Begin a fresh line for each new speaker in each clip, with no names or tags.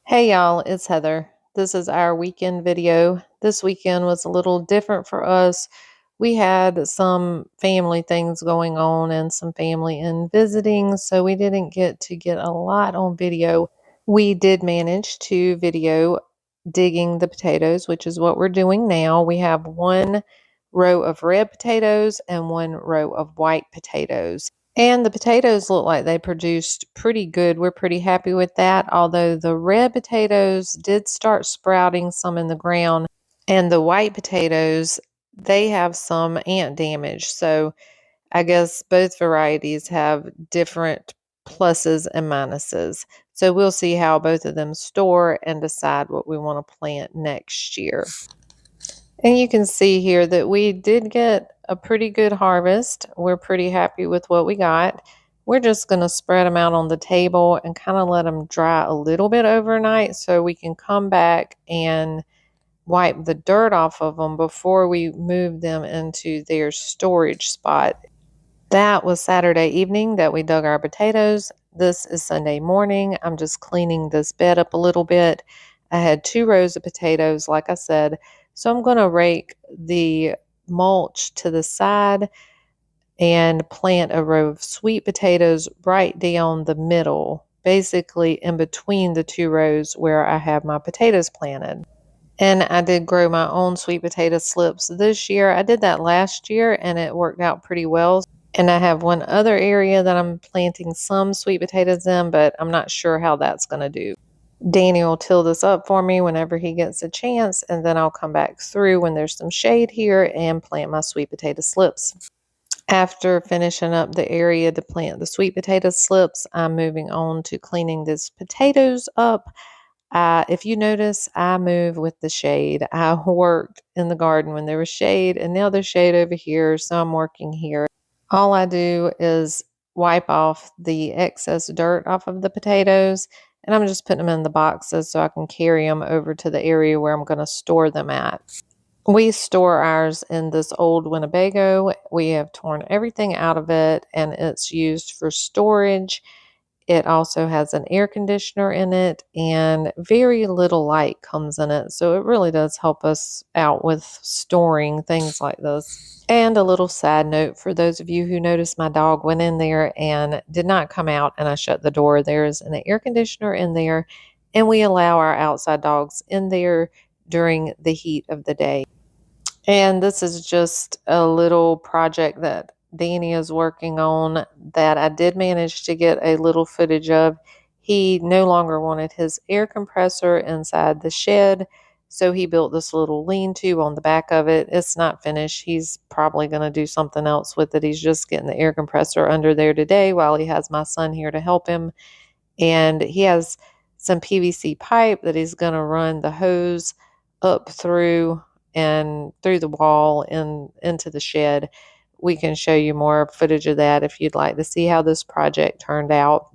Hey y'all, it's Heather. This is our weekend video. This weekend was a little different for us. We had some family things going on and some family in visiting, so we didn't get to get a lot on video. We did manage to video digging the potatoes, which is what we're doing now. We have one row of red potatoes and one row of white potatoes. And the potatoes look like they produced pretty good. We're pretty happy with that. Although the red potatoes did start sprouting some in the ground, and the white potatoes, they have some ant damage. So I guess both varieties have different pluses and minuses. So we'll see how both of them store and decide what we want to plant next year. And you can see here that we did get a pretty good harvest. We're pretty happy with what we got. We're just going to spread them out on the table and kind of let them dry a little bit overnight so we can come back and wipe the dirt off of them before we move them into their storage spot. That was Saturday evening that we dug our potatoes. This is Sunday morning. I'm just cleaning this bed up a little bit. I had 2 rows of potatoes, like I said. So I'm going to rake the mulch to the side and plant a row of sweet potatoes right down the middle, basically in between the 2 rows where I have my potatoes planted. And I did grow my own sweet potato slips this year. I did that last year and it worked out pretty well. And I have one other area that I'm planting some sweet potatoes in, but I'm not sure how that's going to do. Danny will till this up for me whenever he gets a chance, and then I'll come back through when there's some shade here and plant my sweet potato slips. After finishing up the area to plant the sweet potato slips, I'm moving on to cleaning these potatoes up. If you notice, I move with the shade. I worked in the garden when there was shade, and now there's shade over here, so I'm working here. All I do is wipe off the excess dirt off of the potatoes, and I'm just putting them in the boxes so I can carry them over to the area where I'm going to store them at. We store ours in this old Winnebago. We have torn everything out of it, and it's used for storage. It also has an air conditioner in it, and very little light comes in it. So it really does help us out with storing things like this. And a little side note for those of you who noticed my dog went in there and did not come out and I shut the door. There is an air conditioner in there, and we allow our outside dogs in there during the heat of the day. And this is just a little project that Danny is working on that I did manage to get a little footage of. He no longer wanted his air compressor inside the shed, so he built this little lean-to on the back of it. It's not finished. He's probably going to do something else with it. He's just getting the air compressor under there today while he has my son here to help him. And he has some PVC pipe that he's going to run the hose up through and through the wall and into the shed. We can show you more footage of that if you'd like to see how this project turned out.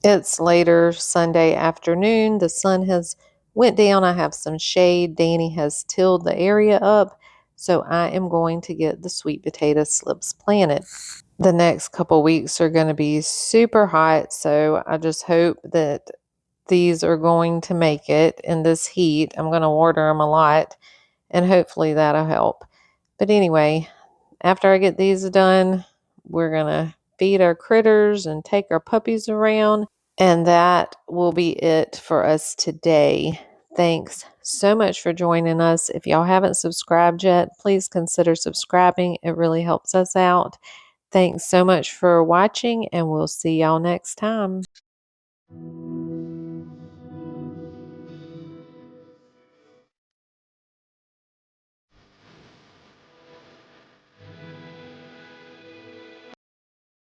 It's later Sunday afternoon. The sun has went down. I have some shade. Danny has tilled the area up, so I am going to get the sweet potato slips planted. The next couple weeks are going to be super hot, so I just hope that these are going to make it in this heat. I'm going to water them a lot, and hopefully that'll help. But anyway, after I get these done, we're going to feed our critters and take our puppies around, and that will be it for us today. Thanks so much for joining us. If y'all haven't subscribed yet, please consider subscribing. It really helps us out. Thanks so much for watching, and we'll see y'all next time.